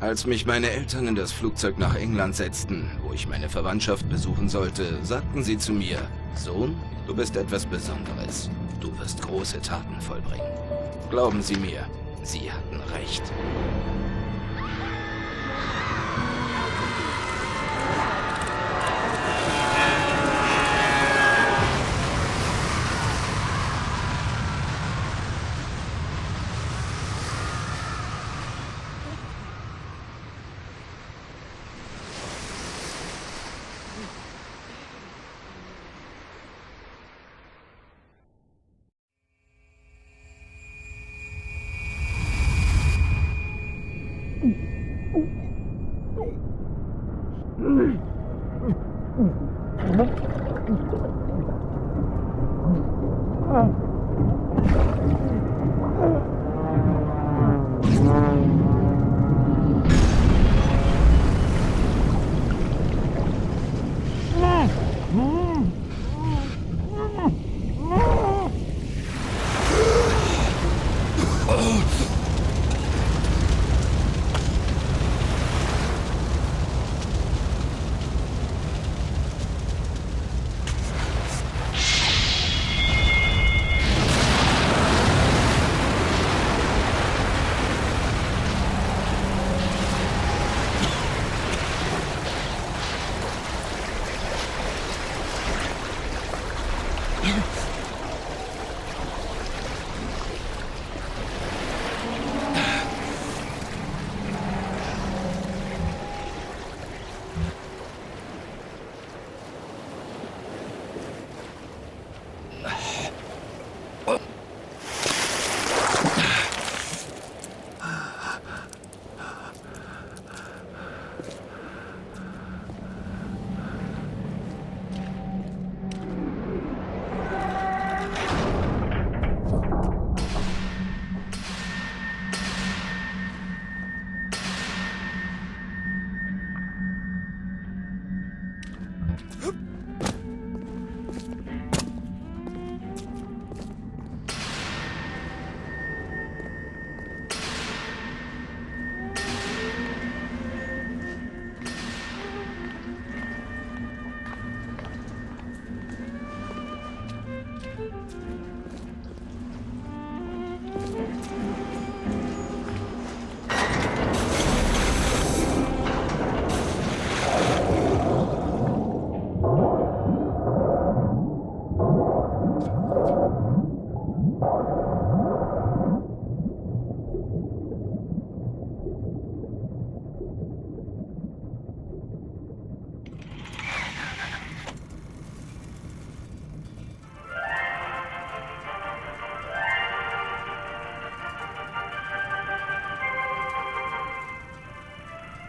Als mich meine Eltern in das Flugzeug nach England setzten, wo ich meine Verwandtschaft besuchen sollte, sagten sie zu mir: Sohn, du bist etwas Besonderes. Du wirst große Taten vollbringen. Glauben Sie mir, sie hatten recht.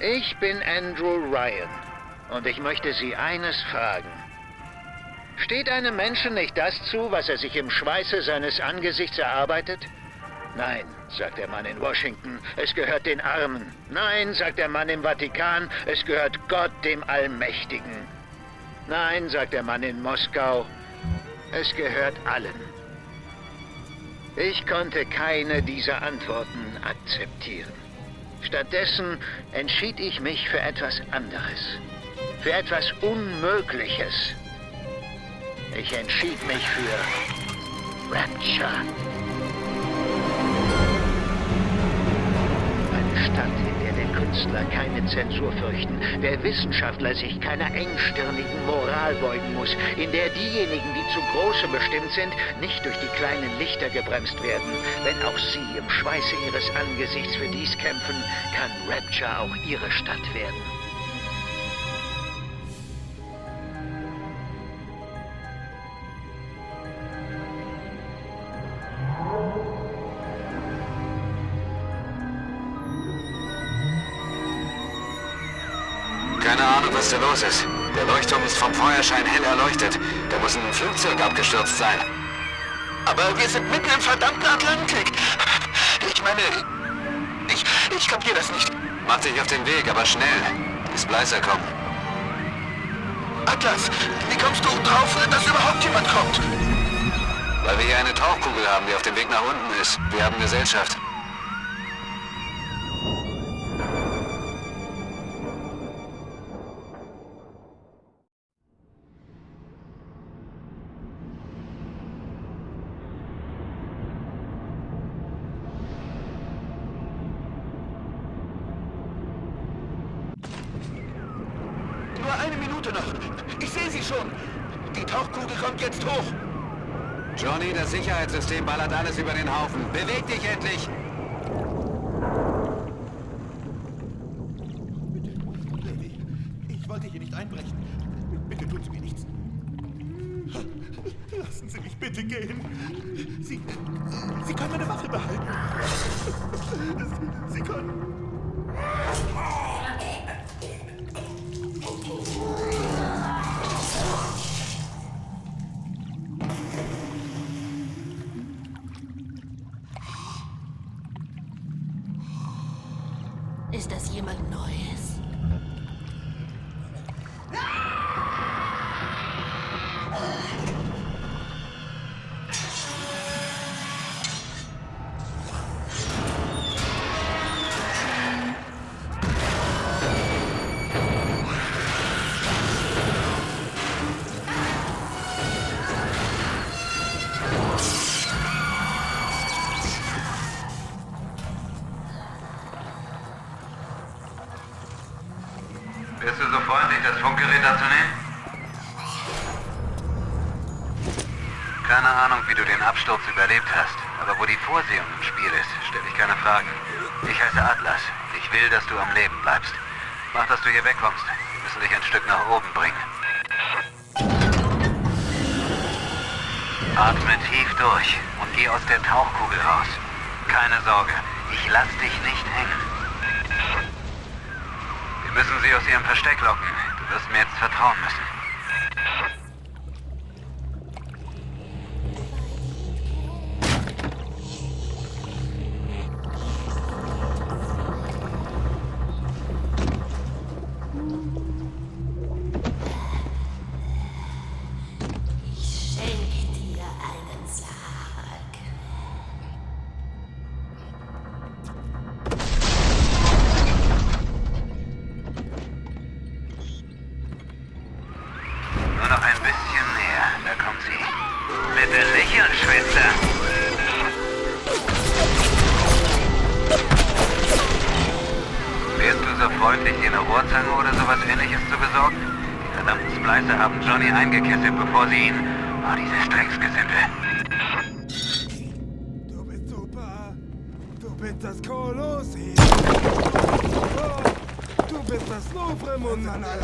Ich bin Andrew Ryan und ich möchte Sie eines fragen. Steht einem Menschen nicht das zu, was er sich im Schweiße seines Angesichts erarbeitet? Nein, sagt der Mann in Washington, es gehört den Armen. Nein, sagt der Mann im Vatikan, es gehört Gott, dem Allmächtigen. Nein, sagt der Mann in Moskau, es gehört allen. Ich konnte keine dieser Antworten akzeptieren. Stattdessen entschied ich mich für etwas anderes. Für etwas Unmögliches. Ich entschied mich für Rapture. Eine Stadt, in der der Künstler keine Zensur fürchten, der Wissenschaftler sich keiner engstirnigen Moral beugen muss, in der diejenigen, die zu Große bestimmt sind, nicht durch die kleinen Lichter gebremst werden. Wenn auch sie im Schweiße ihres Angesichts für dies kämpfen, kann Rapture auch ihre Stadt werden. Keine Ahnung, was da los ist. Der Leuchtturm ist vom Feuerschein hell erleuchtet. Da muss ein Flugzeug abgestürzt sein. Aber wir sind mitten im verdammten Atlantik. Ich meine, ich kapier das nicht. Mach dich auf den Weg, aber schnell. Bis Bleiser kommen. Atlas, wie kommst du drauf, dass überhaupt jemand kommt? Weil wir hier eine Tauchkugel haben, die auf dem Weg nach unten ist. Wir haben Gesellschaft. Warte noch. Ich sehe sie schon. Die Tauchkugel kommt jetzt hoch. Johnny, das Sicherheitssystem ballert alles über den Haufen. Beweg dich endlich! Ich wollte hier nicht einbrechen. Bitte tun Sie mir nichts. Lassen Sie mich bitte gehen. Sie können meine Waffe behalten. Sie können... Ist das jemand Neues? Bist du so freundlich, das Funkgerät anzunehmen? Keine Ahnung, wie du den Absturz überlebt hast, aber wo die Vorsehung im Spiel ist, stelle ich keine Fragen. Ich heiße Atlas. Ich will, dass du am Leben bleibst. Mach, dass du hier wegkommst. Wir müssen dich ein Stück nach oben bringen. Atme tief durch und geh aus der Tauchkugel raus. Keine Sorge, ich lass dich nicht hängen. Wir müssen sie aus ihrem Versteck locken. Du wirst mir jetzt vertrauen müssen. Ich schenke dir einen Sarg. Nur noch ein bisschen näher. Da kommt sie. Bitte lächeln, Schwester. Wärst du so freundlich, dir eine Rohrzange oder sowas Ähnliches zu besorgen? Die verdammten Splicer haben Johnny eingekesselt, bevor sie ihn... Oh, dieses Drecksgesindel. Du bist super. Du bist das Kolosseum. Du bist das Louvre Mundanala.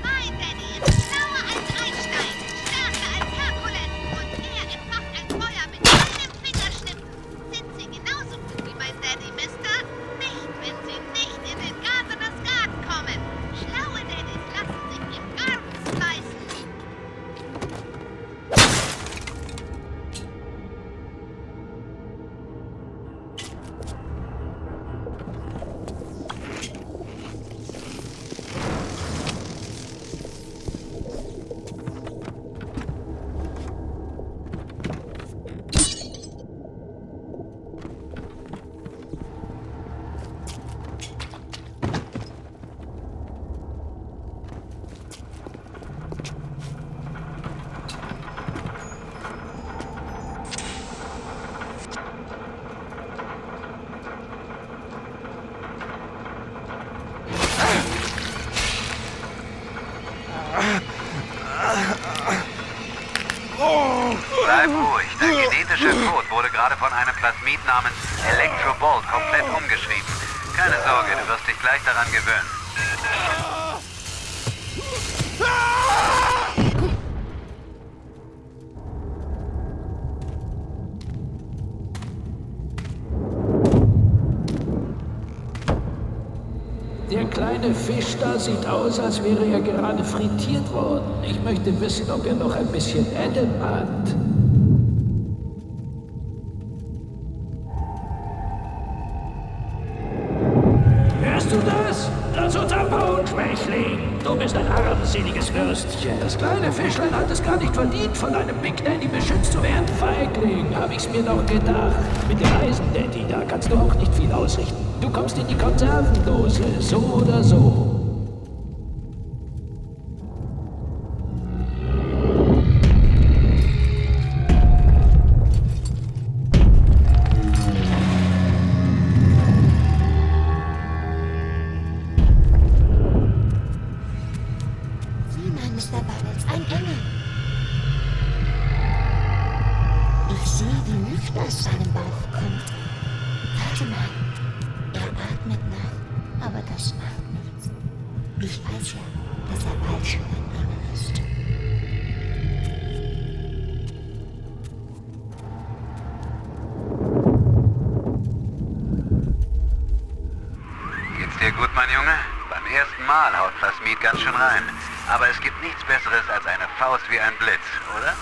Mein Daddy ist schlauer als Einstein, stärker als Herkules und er entfacht ein Feuer mit einem Fingerschnipp. Sind Sie genauso gut wie mein Daddy, Mister? Nicht, wenn Sie nicht in den Garten des Garten kommen. Schlaue Daddys lassen sich im Garten spleißen. Bleib ruhig. Dein genetischer Code wurde gerade von einem Plasmid namens Electrobolt komplett umgeschrieben. Keine Sorge, du wirst dich gleich daran gewöhnen. Der kleine Fisch da sieht aus, als wäre er gerade frittiert worden. Ich möchte wissen, ob er noch ein bisschen Adam hat. Hörst du das? Lass uns abhauen, Schwächling! Du bist ein armseliges Würstchen. Das kleine Fischlein hat es gar nicht verdient, von einem Big Daddy beschützt zu werden. Feigling, hab ich's mir doch gedacht. Mit dem Eisen-Daddy, da kannst du auch nicht viel ausrichten. Du kommst in die Konservendose, so oder so. Sieh mal, Mr. Bubbles, ein Engel. Ich sehe, wie Luft aus seinem Bauch kommt. Warte mal. Er atmet noch, aber das macht nichts. Ich weiß ja, dass er bald schon ein Engel ist. Geht's dir gut, mein Junge? Beim ersten Mal haut Plasmid ganz schön rein. Aber es gibt nichts Besseres als eine Faust wie ein Blitz, oder?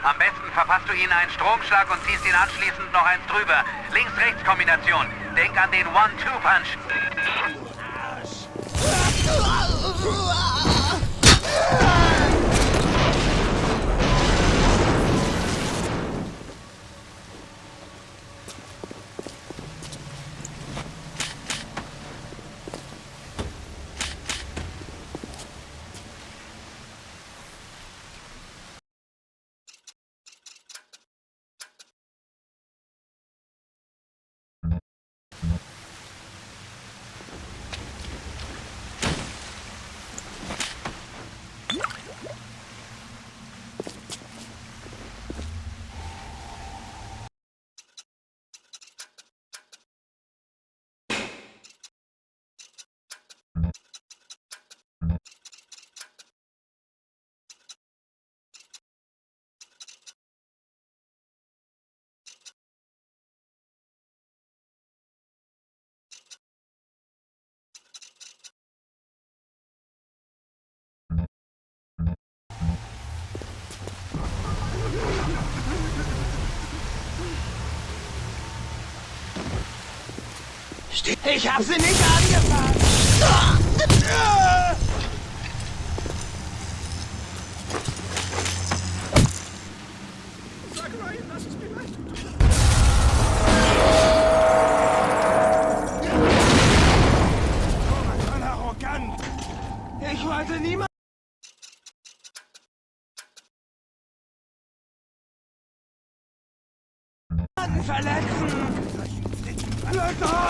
Am besten verpasst du ihnen einen Stromschlag und ziehst ihn anschließend noch eins drüber. Links-Rechts-Kombination. Denk an den One-Two-Punch. Ich hab sie nicht angefasst! Sag Ryan, dass es mir leid tut. Oh, man kann arrogant. Ich wollte niemanden verletzen. Lecker!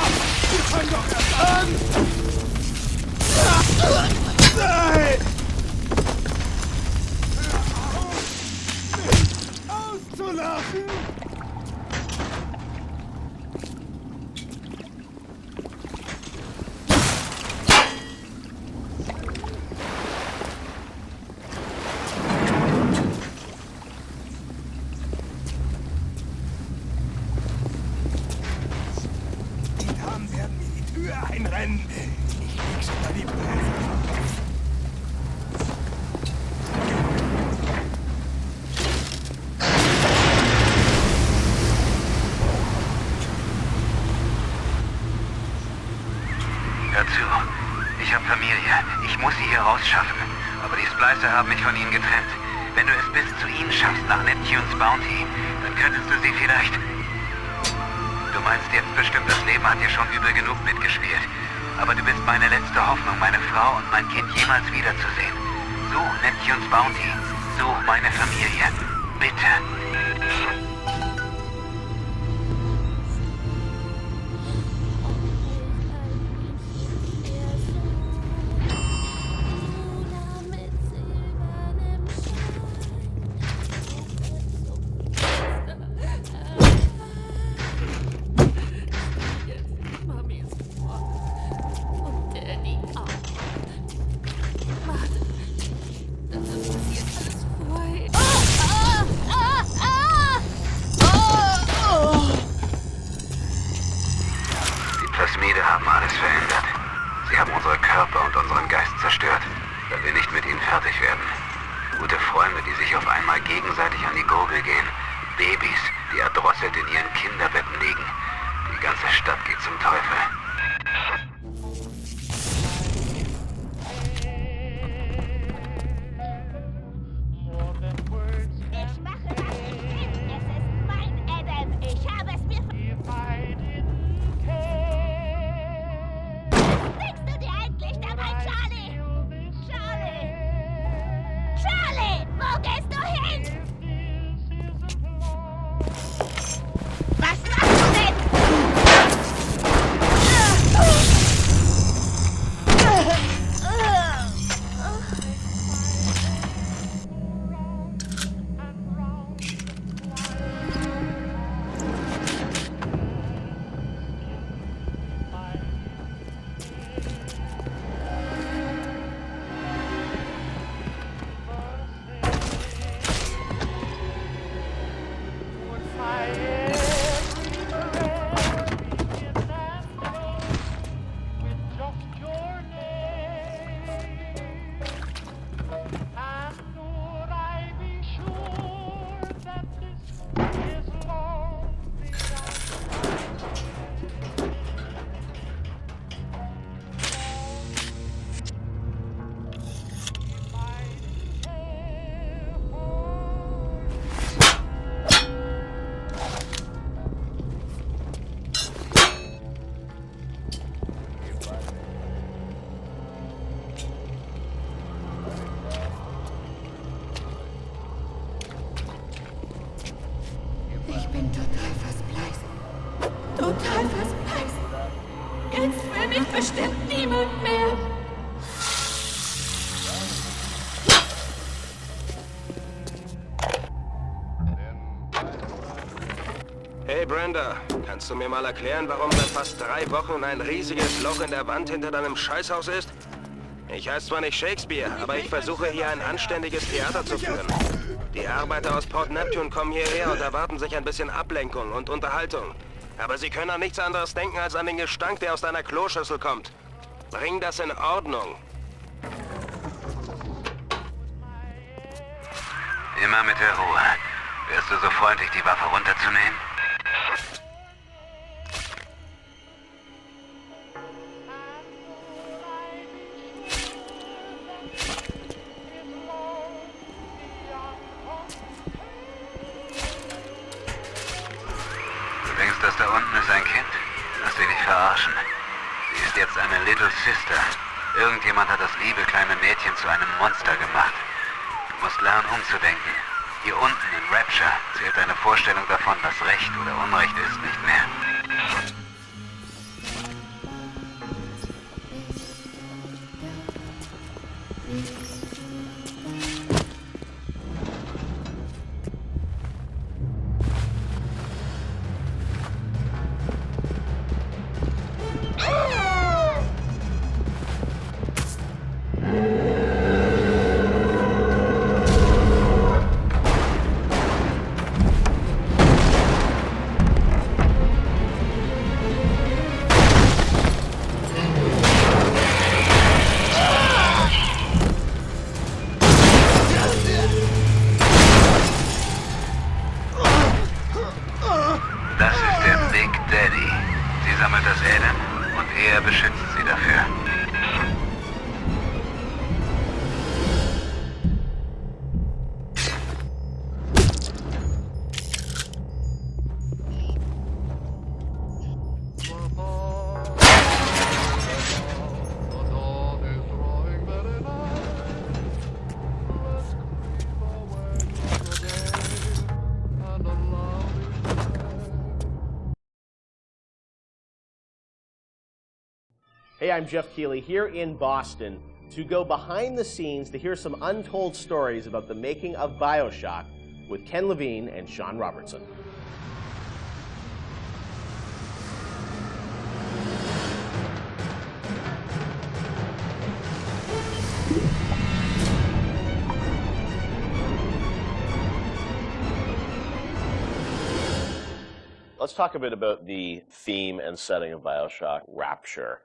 Wir können doch erst an! Nein! Hör auf, mich auszulachen! Einrennen. Ich krieg sogar die Bremse. Hör zu. Ich habe Familie. Ich muss sie hier rausschaffen. Aber die Splicer haben mich von ihnen getrennt. Wenn du es bis zu ihnen schaffst nach Neptunes Bounty, dann könntest du sie vielleicht... Du meinst jetzt bestimmt, das Leben hat dir schon übel genug mitgespielt. Aber du bist meine letzte Hoffnung, meine Frau und mein Kind jemals wiederzusehen. Such Neptunes Bounty. Such meine Familie. Bitte. Haben alles verändert. Sie haben unsere Körper und unseren Geist zerstört, weil wir nicht mit ihnen fertig werden. Gute Freunde, die sich auf einmal gegenseitig an die Gurgel gehen. Babys, die erdrosselt in ihren Kinderbetten liegen. Die ganze Stadt geht zum Teufel. Ich mache das nicht hin. Es ist mein Adam. Ich habe es mir... Denkst du dir eigentlich dabei, Charlie? Charlie! Charlie! Wo gehst du hin? Was machst du denn? Ich bin total verspeist. Total verspeist. Jetzt will mich bestimmt niemand mehr. Hey Brenda, kannst du mir mal erklären, warum seit fast 3 Wochen ein riesiges Loch in der Wand hinter deinem Scheißhaus ist? Ich heiße zwar nicht Shakespeare, aber ich versuche hier ein anständiges Theater zu führen. Die Arbeiter aus Port Neptune kommen hierher und erwarten sich ein bisschen Ablenkung und Unterhaltung. Aber sie können an nichts anderes denken als an den Gestank, der aus deiner Kloschüssel kommt. Bring das in Ordnung. Immer mit der Ruhe. Wärst du so freundlich, die Waffe runterzunehmen? Du denkst, das da unten ist ein Kind? Lass dich nicht verarschen. Sie ist jetzt eine Little Sister. Irgendjemand hat das liebe kleine Mädchen zu einem Monster gemacht. Du musst lernen, umzudenken. Hier unten in Rapture zählt deine Vorstellung davon, was Recht oder Unrecht ist, nicht mehr. Das ist der Big Daddy. Sie sammelt das Adam und er beschützt sie dafür. Hey, I'm Jeff Keighley here in Boston to go behind the scenes to hear some untold stories about the making of Bioshock with Ken Levine and Sean Robertson. Let's talk a bit about the theme and setting of Bioshock, Rapture.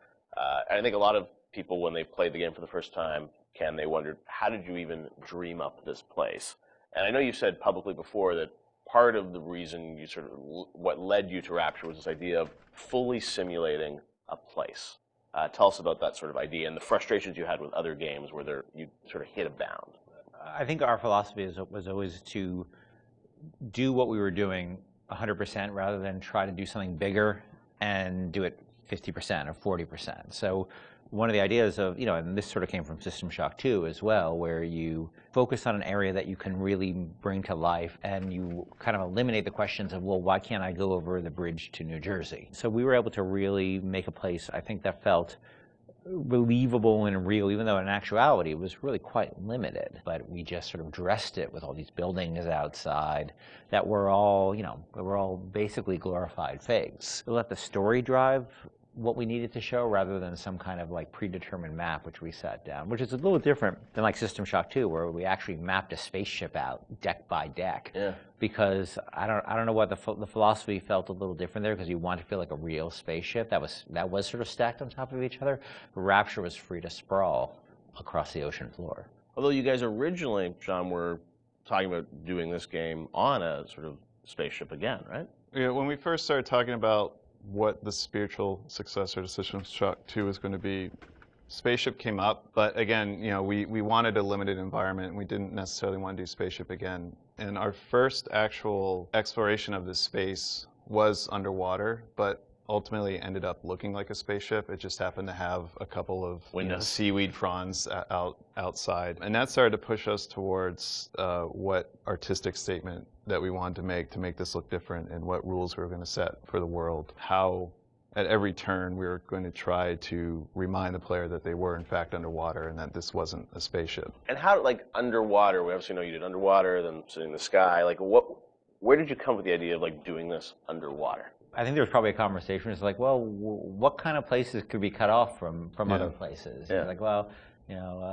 I think a lot of people, when they played the game for the first time, Ken, they wondered, how did you even dream up this place? And I know you said publicly before that part of the reason you what led you to Rapture was this idea of fully simulating a place. Tell us about that sort of idea and the frustrations you had with other games where you sort of hit a bound. I think our philosophy was always to do what we were doing 100% rather than try to do something bigger and do it 50% or 40%. So one of the ideas of, and this sort of came from System Shock 2 as well, where you focus on an area that you can really bring to life and you kind of eliminate the questions of, well, why can't I go over the bridge to New Jersey? So we were able to really make a place, I think, that felt believable and real, even though in actuality it was really quite limited. But we just sort of dressed it with all these buildings outside that were all, basically glorified fakes. We let the story drive what we needed to show rather than some kind of like predetermined map which we sat down, which is a little different than like System Shock 2, where we actually mapped a spaceship out deck by deck. Yeah. Because I don't know what the philosophy felt a little different there, because you want to feel like a real spaceship that was sort of stacked on top of each other. But Rapture was free to sprawl across the ocean floor. Although you guys originally, Sean, were talking about doing this game on a sort of spaceship again, right? Yeah, when we first started talking about what the spiritual successor to System Shock 2 was going to be, Spaceship came up, but again, we wanted a limited environment, and we didn't necessarily want to do Spaceship again. And our first actual exploration of this space was underwater, but ultimately ended up looking like a spaceship. It just happened to have a couple of seaweed fronds outside. And that started to push us towards what artistic statement that we wanted to make this look different, and what rules we were going to set for the world. How at every turn we were going to try to remind the player that they were in fact underwater and that this wasn't a spaceship. And how, like, underwater, we obviously know you did underwater, then sitting in the sky, like where did you come with the idea of like doing this underwater? I think there was probably a conversation. It's like, well, what kind of places could be cut off from other places? Yeah. Like, well,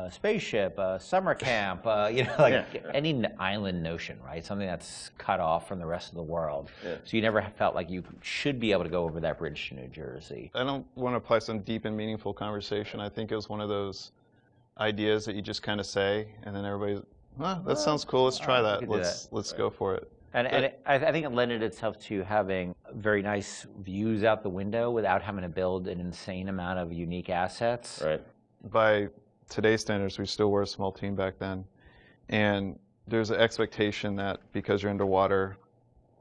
spaceship, summer camp, any island notion, right? Something that's cut off from the rest of the world. Yeah. So you never felt like you should be able to go over that bridge to New Jersey. I don't want to apply some deep and meaningful conversation. I think it was one of those ideas that you just kind of say, and then everybody's, that sounds cool. Let's try that. Let's go for it. And I think it lended itself to having very nice views out the window without having to build an insane amount of unique assets. Right. By today's standards, we still were a small team back then. And there's an expectation that because you're underwater,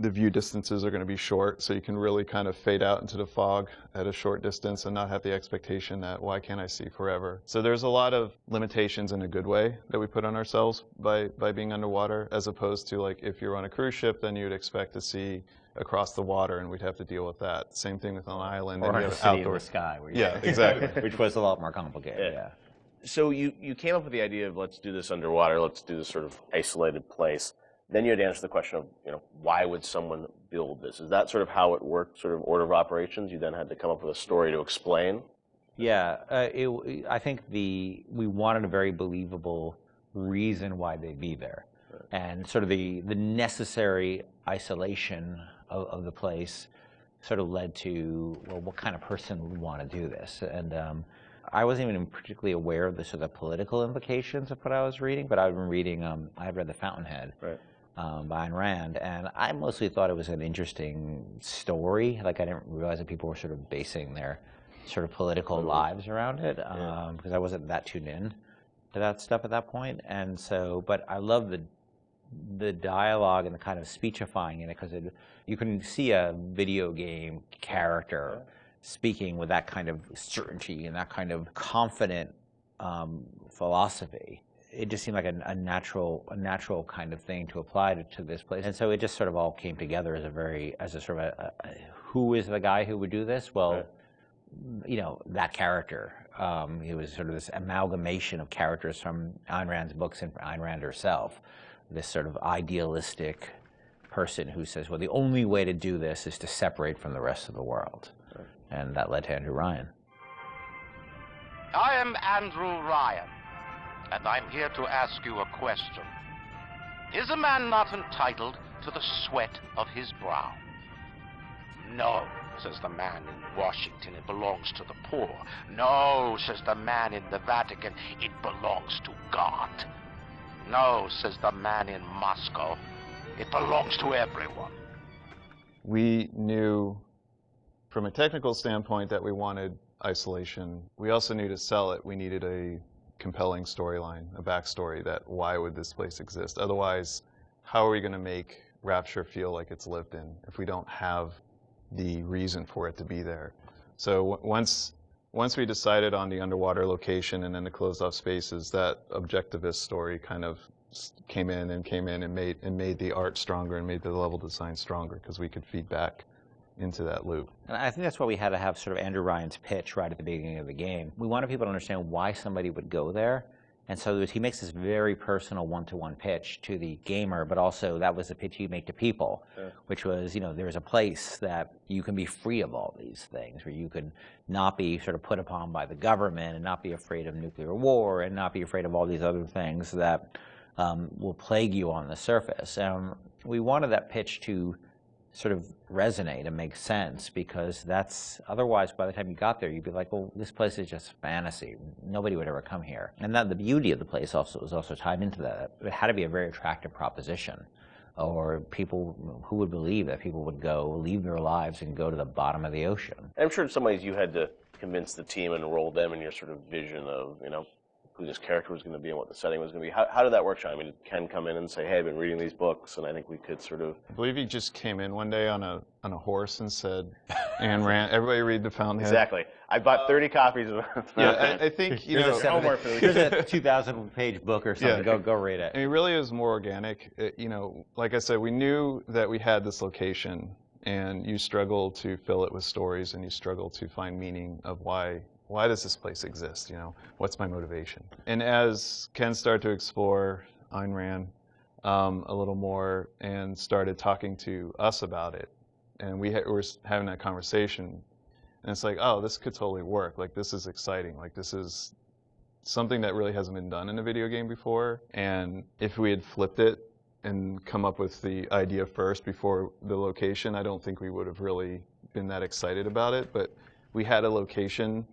the view distances are going to be short, so you can really kind of fade out into the fog at a short distance and not have the expectation that, why can't I see forever? So there's a lot of limitations in a good way that we put on ourselves by being underwater, as opposed to, like, if you're on a cruise ship, then you'd expect to see across the water, and we'd have to deal with that. Same thing with an island. Or and a city in the sky. Yeah, exactly. Which was a lot more complicated, yeah. So you came up with the idea of, let's do this underwater, let's do this sort of isolated place. Then you had to answer the question of, why would someone build this? Is that sort of how it worked, sort of order of operations? You then had to come up with a story to explain? Yeah, I think we wanted a very believable reason why they'd be there. Right. And sort of the necessary isolation of the place sort of led to, well, what kind of person would want to do this? And I wasn't even particularly aware of the sort of political implications of what I was reading, but I've been reading, I read The Fountainhead. Right. By Ayn Rand, and I mostly thought it was an interesting story. Like, I didn't realize that people were sort of basing their sort of political lives around it, because I wasn't that tuned in to that stuff at that point. And so, but I love the dialogue and the kind of speechifying in it, because you can see a video game character speaking with that kind of certainty and that kind of confident philosophy. It just seemed like a natural kind of thing to apply to this place. And so it just sort of all came together as a sort of who is the guy who would do this? Well, that character. He was sort of this amalgamation of characters from Ayn Rand's books and Ayn Rand herself. This sort of idealistic person who says, well, the only way to do this is to separate from the rest of the world. Right. And that led to Andrew Ryan. I am Andrew Ryan, and I'm here to ask you a question. Is a man not entitled to the sweat of his brow? No, says the man in Washington, it belongs to the poor. No, says the man in the Vatican, it belongs to God. No, says the man in Moscow, it belongs to everyone. We knew from a technical standpoint that we wanted isolation. We also knew to sell it, we needed a compelling storyline, a backstory that why would this place exist? Otherwise, how are we going to make Rapture feel like it's lived in if we don't have the reason for it to be there? So once we decided on the underwater location and then the closed off spaces, that objectivist story kind of came in and made the art stronger and made the level design stronger because we could feed back into that loop. And I think that's why we had to have sort of Andrew Ryan's pitch right at the beginning of the game. We wanted people to understand why somebody would go there. And so he makes this very personal one-to-one pitch to the gamer, but also that was the pitch he'd make to people, which was, there's a place that you can be free of all these things, where you can not be sort of put upon by the government and not be afraid of nuclear war and not be afraid of all these other things that will plague you on the surface. We wanted that pitch to sort of resonate and make sense, because that's, otherwise by the time you got there you'd be like, well, this place is just fantasy, nobody would ever come here. And that the beauty of the place also was also tied into that. It had to be a very attractive proposition, or people who would believe that people would go leave their lives and go to the bottom of the ocean. I'm sure in some ways you had to convince the team and enroll them in your sort of vision of who this character was going to be and what the setting was going to be. How did that work, Sean? I mean, did Ken come in and say, hey, I've been reading these books, and I think we could sort of... I believe he just came in one day on a horse and said, Ayn Rand, everybody read The Fountainhead. Exactly. I bought 30 copies of it. Yeah, I think, here's a 2,000-page book or something. Yeah. Go read it. And it really is more organic. Like I said, we knew that we had this location, and you struggle to fill it with stories, and you struggle to find meaning of why does this place exist? What's my motivation? And as Ken started to explore Ayn Rand a little more and started talking to us about it, and we were having that conversation, and it's like, oh, this could totally work. Like, this is exciting. Like, this is something that really hasn't been done in a video game before. And if we had flipped it and come up with the idea first before the location, I don't think we would have really been that excited about it. But we had a location,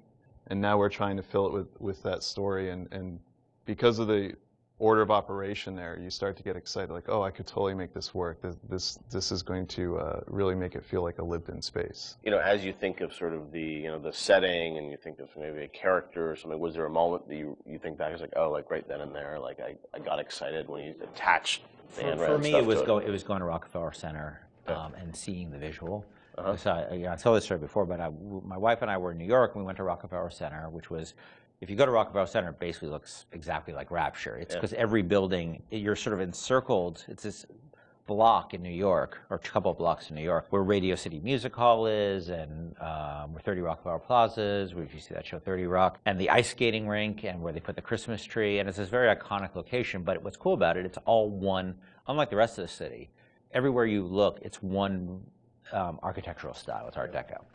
and now we're trying to fill it with that story, and because of the order of operation there, you start to get excited, like, oh, I could totally make this work. This is going to really make it feel like a lived-in space. As you think of sort of the the setting, and you think of maybe a character or something, was there a moment that you think back as like, oh, like right then and there, like I got excited when you attached the Ayn Rand For me, stuff it was to it was going to Rockefeller Center and seeing the visual. So I told this story before, but my wife and I were in New York, and we went to Rockefeller Center, which was, if you go to Rockefeller Center, it basically looks exactly like Rapture. It's because every building, you're sort of encircled. It's this block in New York, or a couple of blocks in New York, where Radio City Music Hall is, and where 30 Rockefeller Plazas, where you see that show 30 Rock, and the ice skating rink, and where they put the Christmas tree, and it's this very iconic location. But what's cool about it, it's all one, unlike the rest of the city. Everywhere you look, it's one architectural style. It's Art Deco.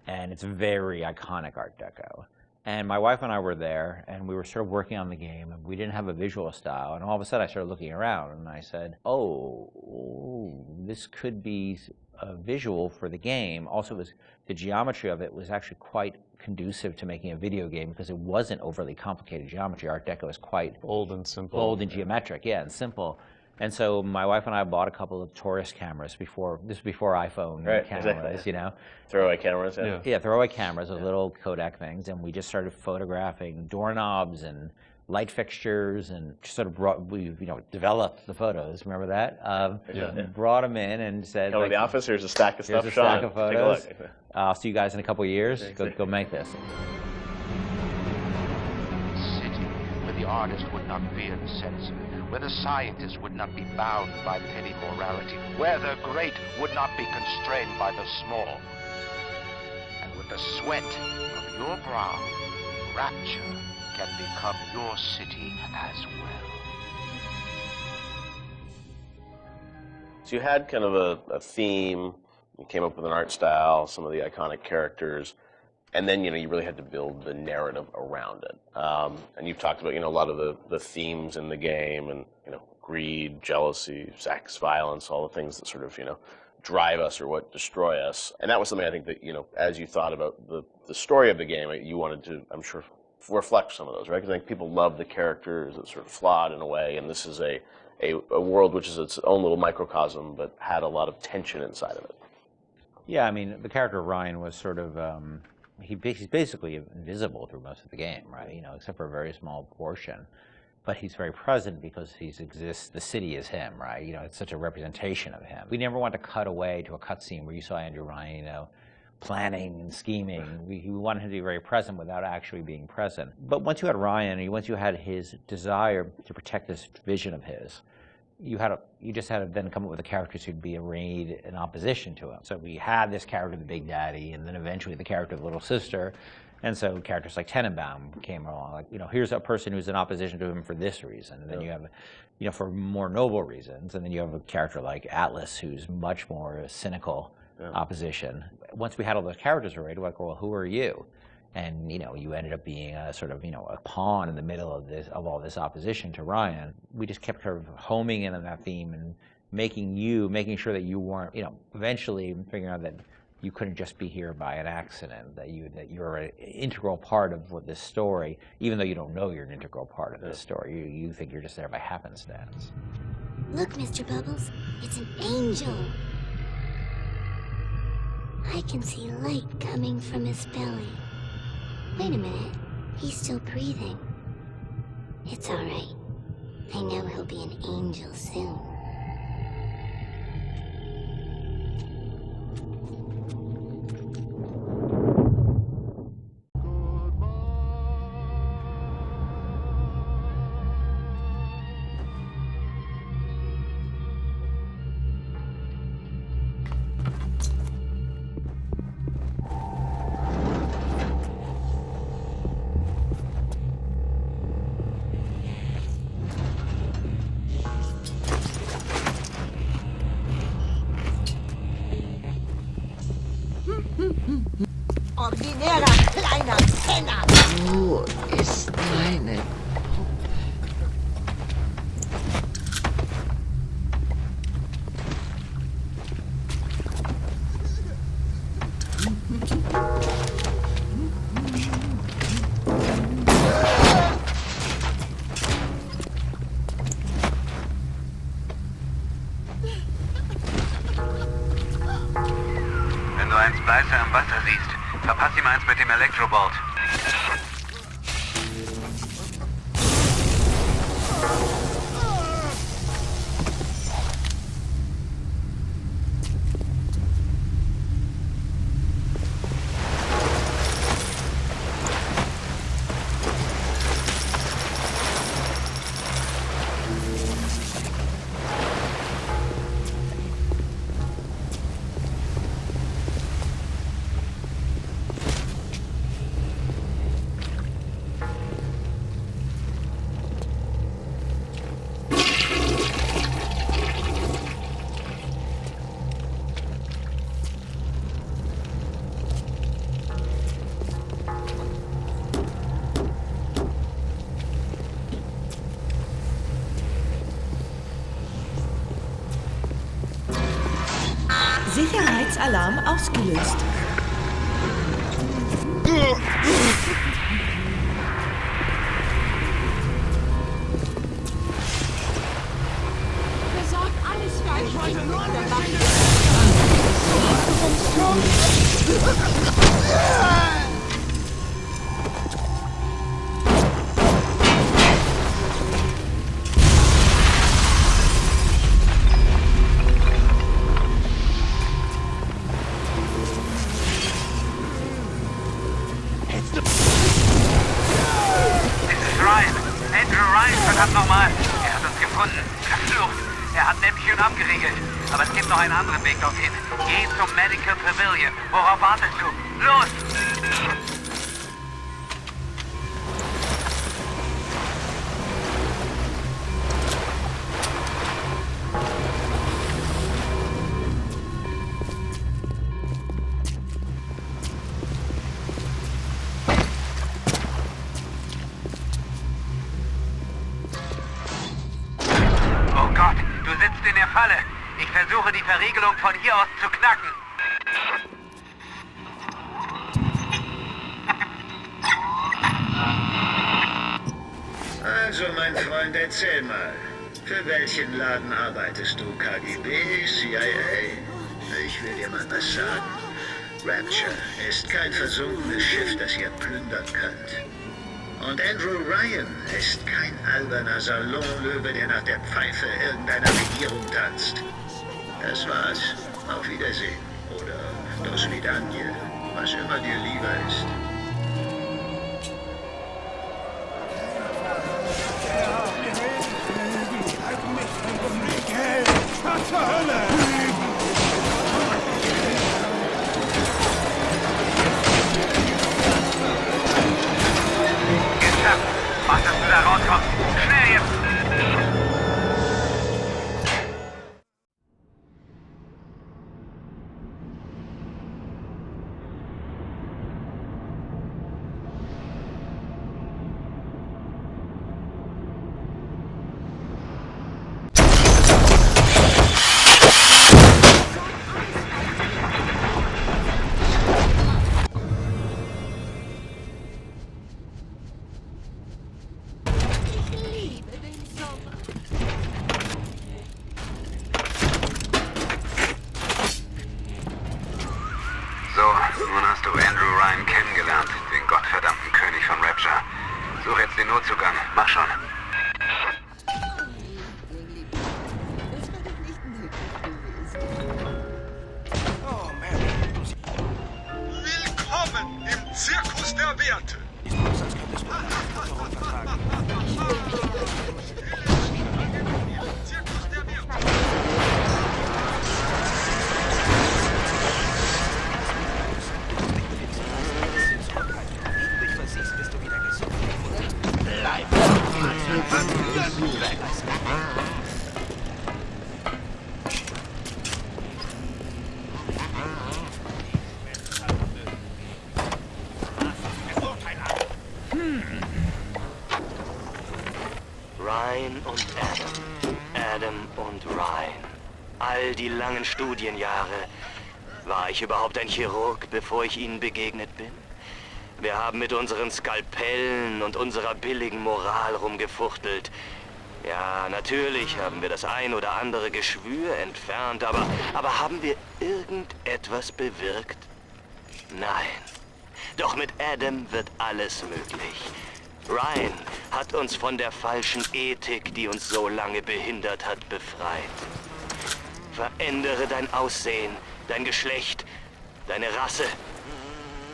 And it's very iconic Art Deco. And my wife and I were there, and we were sort of working on the game, and we didn't have a visual style. And all of a sudden, I started looking around, and I said, oh, this could be a visual for the game. Also, the geometry of it was actually quite conducive to making a video game, because it wasn't overly complicated geometry. Art Deco is quite bold and simple. Bold and geometric, and simple. And so my wife and I bought a couple of tourist cameras before iPhone cameras, Throwaway cameras, Yeah, throwaway cameras, those little Kodak things, and we just started photographing doorknobs and light fixtures, and just sort of developed the photos. Remember that? Brought them in and said, come to the office, here's a stack of stuff, here's a stack of photos. Take a look. I'll see you guys in a couple of years. Go make this. City where the artist would not fear the censor, where the scientist would not be bound by petty morality, where the great would not be constrained by the small. And with the sweat your brow, Rapture can become your city as well. So you had kind of a theme, you came up with an art style, some of the iconic characters, and then, you really had to build the narrative around it. And you've talked about, a lot of the themes in the game and, greed, jealousy, sex, violence, all the things that sort of, drive us or what destroy us. And that was something I think that, as you thought about the story of the game, you wanted to, I'm sure, reflect some of those, right? Because I think people love the characters, it's sort of flawed in a way, and this is a world which is its own little microcosm, but had a lot of tension inside of it. Yeah, I mean, the character of Ryan was sort of, he's basically invisible through most of the game, right? Except for a very small portion. But he's very present because he exists, the city is him, right? It's such a representation of him. We never want to cut away to a cutscene where you saw Andrew Ryan, planning and scheming. We wanted him to be very present without actually being present. But once you had Ryan, once you had his desire to protect this vision of his, you just had to then come up with the characters who'd be arrayed in opposition to him. So we had this character, the Big Daddy, and then eventually the character of the Little Sister. And so characters like Tenenbaum came along, like, here's a person who's in opposition to him for this reason. And then you have, for more noble reasons. And then you have a character like Atlas, who's much more cynical opposition. Once we had all those characters arrayed, we're like, well, who are you? And, you ended up being a sort of, a pawn in the middle of all this opposition to Ryan. We just kept sort of homing in on that theme and making sure that you weren't, eventually figuring out that you couldn't just be here by an accident, that you're an integral part of this story, even though you don't know you're an integral part of this story. You think you're just there by happenstance. Look, Mr. Bubbles, it's an angel. I can see light coming from his belly. Wait a minute, he's still breathing. It's all right. I know he'll be an angel soon. Ordinärer kleiner Penner! Wo ist meine Wenn du einen Splicer im Wasser siehst, verpass ihm eins mit dem Elektrobolt. Sicherheitsalarm ausgelöst. Besorgt alles für ein Schwein. Nochmal. Er hat uns gefunden. Verflucht. Er hat Mäppchen abgeriegelt. Aber es gibt noch einen anderen Weg dorthin. Geh zum Medical Pavilion. Worauf wartest du? Los! in der Falle. Ich versuche, die Verriegelung von hier aus zu knacken. Also, mein Freund, erzähl mal. Für welchen Laden arbeitest du? KGB, CIA? Ich will dir mal was sagen. Rapture ist kein versunkenes Schiff, das ihr plündern könnt. Und Andrew Ryan ist kein alberner Salonlöwe, der nach der Pfeife irgendeiner Regierung tanzt. Das war's. Auf Wiedersehen. Oder Dos Vidanje. Was immer dir lieber ist. Was zur Hölle? Geschafft! Mach, dass du da rauskommst! Schnell jetzt! So, nun hast du Andrew Ryan kennengelernt, den gottverdammten König von Rapture. Such jetzt den Notzugang. Mach schon. Willkommen im Zirkus der Werte. Ryan und Adam. Adam und Ryan. All die langen Studienjahre. War ich überhaupt ein Chirurg, bevor ich ihnen begegnet bin? Wir haben mit unseren Skalpellen und unserer billigen Moral rumgefuchtelt. Ja, natürlich haben wir das ein oder andere Geschwür entfernt, aber haben wir irgendetwas bewirkt? Nein. Doch mit Adam wird alles möglich. Ryan hat uns von der falschen Ethik, die uns so lange behindert hat, befreit. Verändere dein Aussehen, dein Geschlecht, deine Rasse.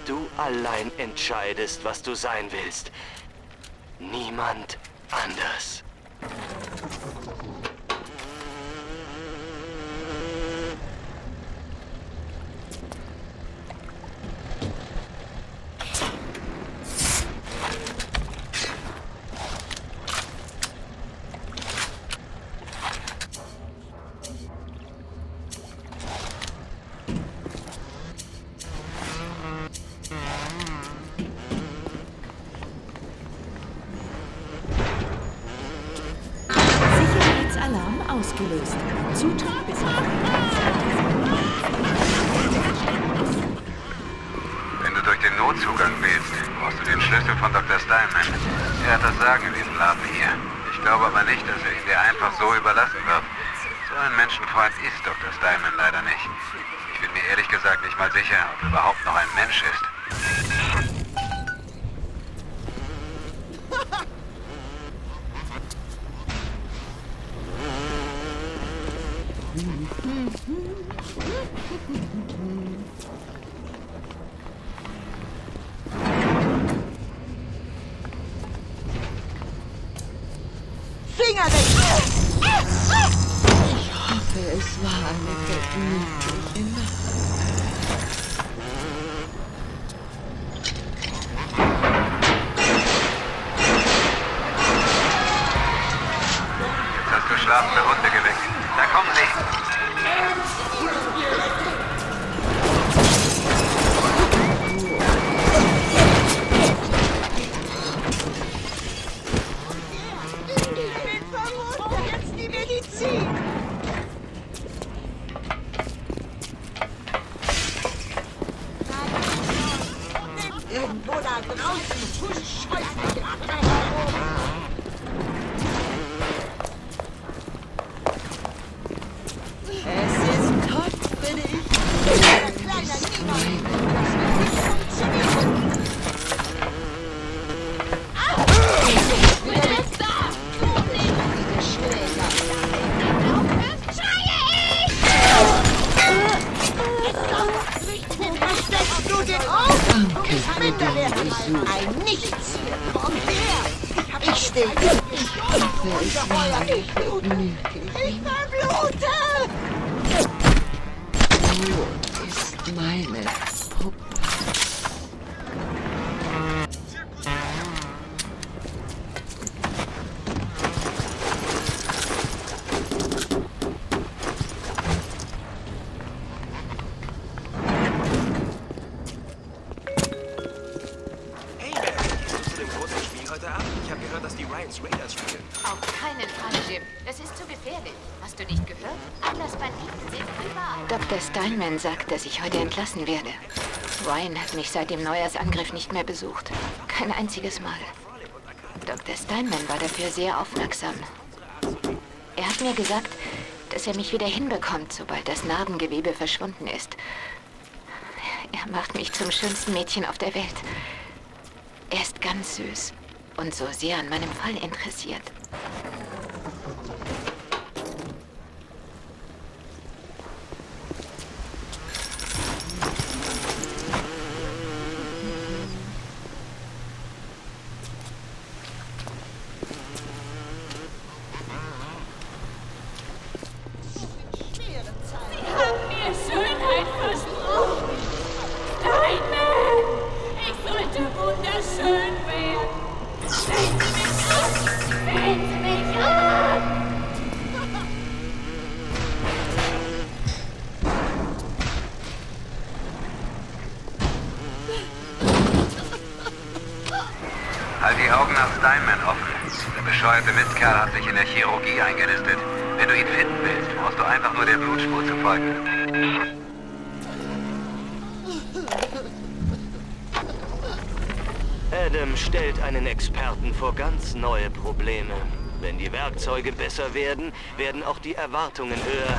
Du allein entscheidest, was du sein willst. Niemand anders. Sicherheitsalarm ausgelöst. Zutritt bis auf. Wenn du durch den Notzugang willst, brauchst du den Schlüssel von Dr. Steinman. Er hat das Sagen in diesem Laden hier. Ich glaube aber nicht, dass er ihn dir einfach so überlassen wird. So ein Menschenfreund ist Dr. Steinman leider nicht. Ich bin mir ehrlich gesagt nicht mal sicher, ob er überhaupt noch ein Mensch ist. Finger weg! Ich hoffe, es war eine gemütliche Nacht. Jetzt hast du schlafende Hunde geweckt. Da kommen sie! Ich bin verrückt! Jetzt die Medizin! Runter werden! Ein Nichts! Komm her! Ich stehe nicht! Ich verblute! Ich verblute! Du bist meine Puppe. Auf keinen Fall, Jim. Das ist zu gefährlich. Hast du nicht gehört? Atlas Banditen sind überall. Dr. Steinman sagt, dass ich heute entlassen werde. Ryan hat mich seit dem Neujahrsangriff nicht mehr besucht. Kein einziges Mal. Dr. Steinman war dafür sehr aufmerksam. Er hat mir gesagt, dass er mich wieder hinbekommt, sobald das Narbengewebe verschwunden ist. Er macht mich zum schönsten Mädchen auf der Welt. Er ist ganz süß und so sehr an meinem Fall interessiert. Halt die Augen nach Steinman offen. Der bescheuerte Mistkerl hat sich in der Chirurgie eingenistet. Wenn du ihn finden willst, brauchst du einfach nur der Blutspur zu folgen. Adam stellt einen Experten vor ganz neue Probleme. Wenn die Werkzeuge besser werden, werden auch die Erwartungen höher.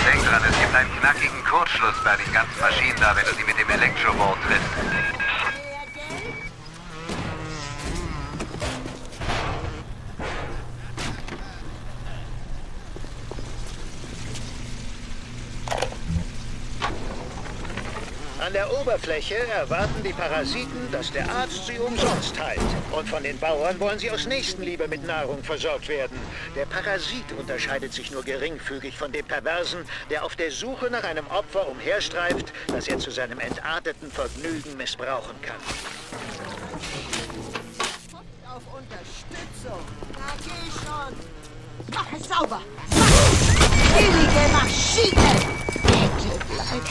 Denk dran, es gibt einen knackigen Kurzschluss bei den ganzen Maschinen da, wenn du sie mit dem Elektroball triffst. An der Oberfläche erwarten die Parasiten, dass der Arzt sie umsonst heilt. Und von den Bauern wollen sie aus Nächstenliebe mit Nahrung versorgt werden. Der Parasit unterscheidet sich nur geringfügig von dem Perversen, der auf der Suche nach einem Opfer umherstreift, das er zu seinem entarteten Vergnügen missbrauchen kann. Auf Unterstützung! Na geh schon! Mach es sauber! Billige Maschine! Bitte bleib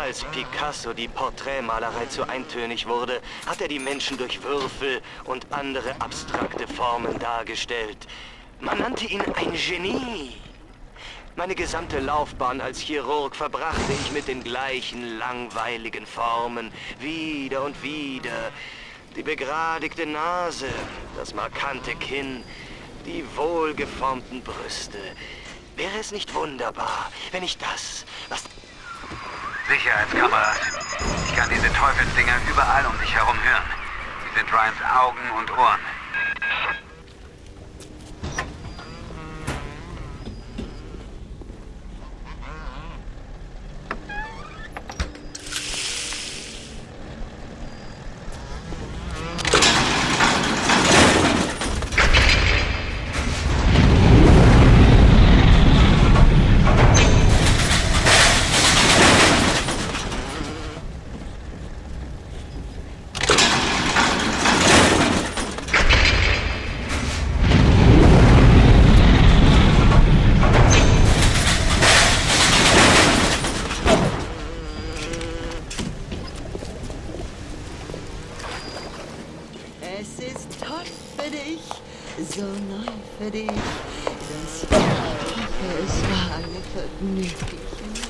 Als Picasso die Porträtmalerei zu eintönig wurde, hat er die Menschen durch Würfel und andere abstrakte Formen dargestellt. Man nannte ihn ein Genie. Meine gesamte Laufbahn als Chirurg verbrachte ich mit den gleichen langweiligen Formen, wieder und wieder. Die begradigte Nase, das markante Kinn, die wohlgeformten Brüste. Wäre es nicht wunderbar, wenn ich das, was... Sicherheitskameras. Ich kann diese Teufelsdinger überall um dich herum hören. Sie sind Ryans Augen und Ohren. so neu für dich. Ich hoffe, es war eine vergnügliche Nacht.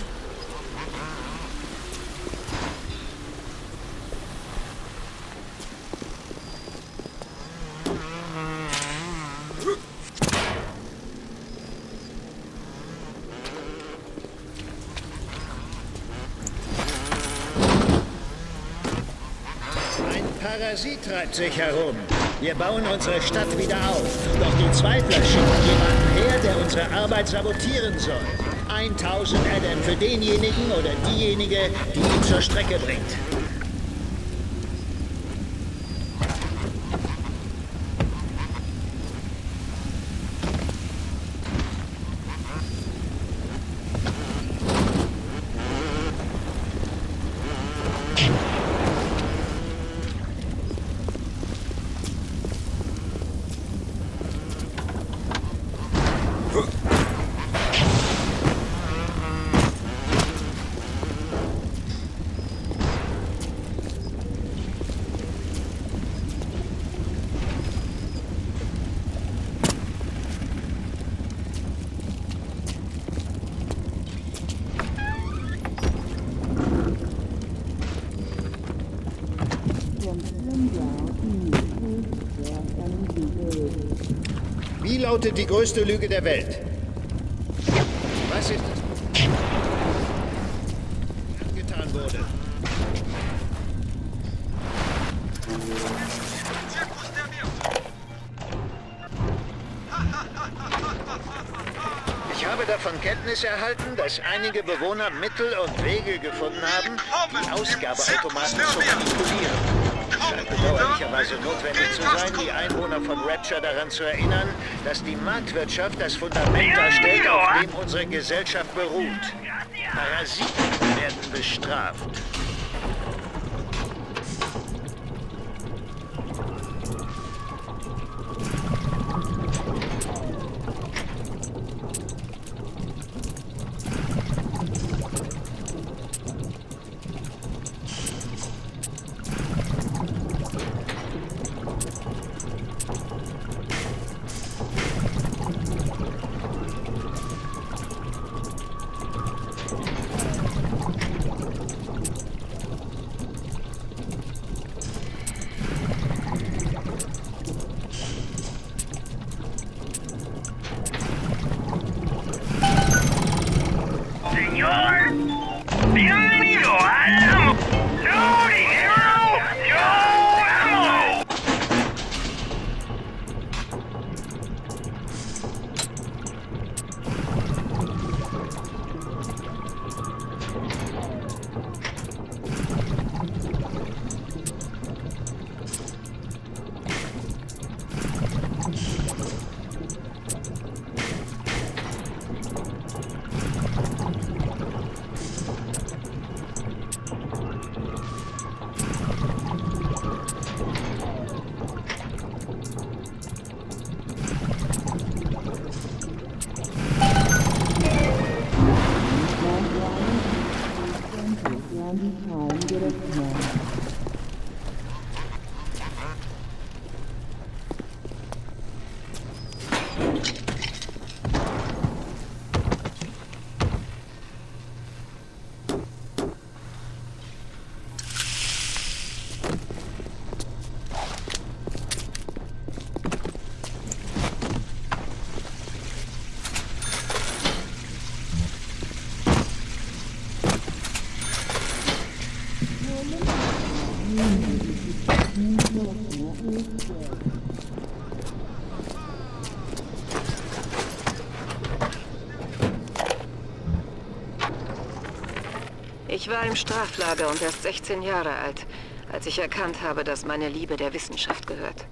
Parasit treibt sich herum. Wir bauen unsere Stadt wieder auf. Doch die Zweifler schicken jemanden her, der unsere Arbeit sabotieren soll. 1000 Adam für denjenigen oder diejenige, die ihn zur Strecke bringt. Wie lautet die größte Lüge der Welt? Was ist es? Angetan wurde. Ich habe davon Kenntnis erhalten, dass einige Bewohner Mittel und Wege gefunden haben, die Ausgabeautomaten zu manipulieren. Es scheint bedauerlicherweise notwendig zu sein, die Einwohner von Rapture daran zu erinnern, dass die Marktwirtschaft das Fundament darstellt, auf dem unsere Gesellschaft beruht. Parasiten werden bestraft. Ich war im Straflager und erst 16 Jahre alt, als ich erkannt habe, dass meine Liebe der Wissenschaft gehört.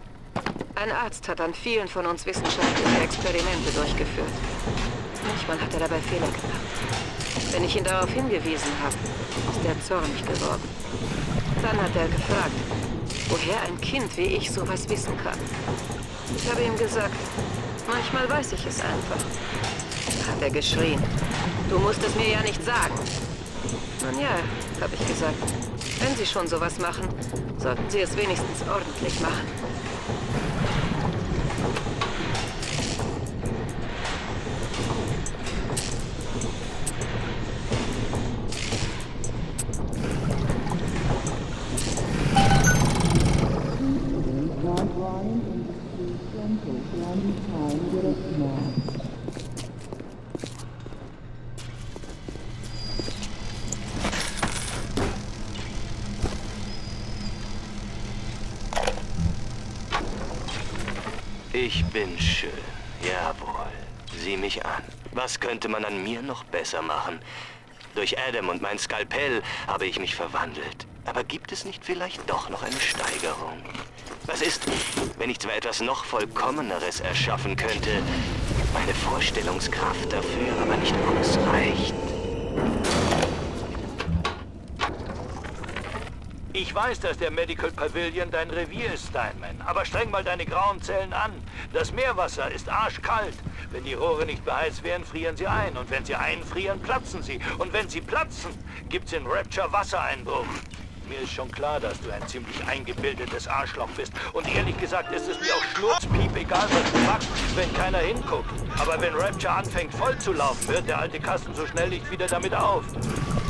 Ein Arzt hat an vielen von uns wissenschaftliche Experimente durchgeführt. Manchmal hat er dabei Fehler gemacht. Wenn ich ihn darauf hingewiesen habe, ist er zornig geworden. Dann hat er gefragt, woher ein Kind wie ich sowas wissen kann. Ich habe ihm gesagt, manchmal weiß ich es einfach. Da hat er geschrien, du musst es mir ja nicht sagen. Nun ja, habe ich gesagt, wenn Sie schon sowas machen, sollten Sie es wenigstens ordentlich machen. Ich bin schön, jawohl. Sieh mich an. Was könnte man an mir noch besser machen? Durch Adam und mein Skalpell habe ich mich verwandelt. Aber gibt es nicht vielleicht doch noch eine Steigerung? Was ist, wenn ich zwar etwas noch Vollkommeneres erschaffen könnte, meine Vorstellungskraft dafür aber nicht ausreicht? Ich weiß, dass der Medical Pavilion dein Revier ist, Steinman. Aber streng mal deine grauen Zellen an. Das Meerwasser ist arschkalt. Wenn die Rohre nicht beheizt werden, frieren sie ein. Und wenn sie einfrieren, platzen sie. Und wenn sie platzen, gibt's in Rapture Wassereinbruch. Mir ist schon klar, dass du ein ziemlich eingebildetes Arschloch bist. Und ehrlich gesagt ist es mir auch schnurzpiep egal, was du machst, wenn keiner hinguckt. Aber wenn Rapture anfängt voll zu laufen, hört der alte Kasten so schnell nicht wieder damit auf.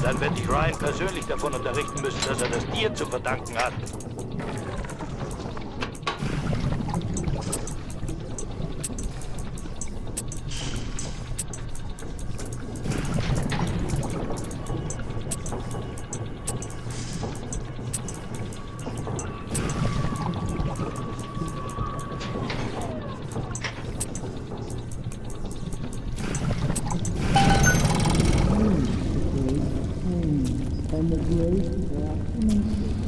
Dann werde ich Ryan persönlich davon unterrichten müssen, dass er das dir zu verdanken hat. And the grace of our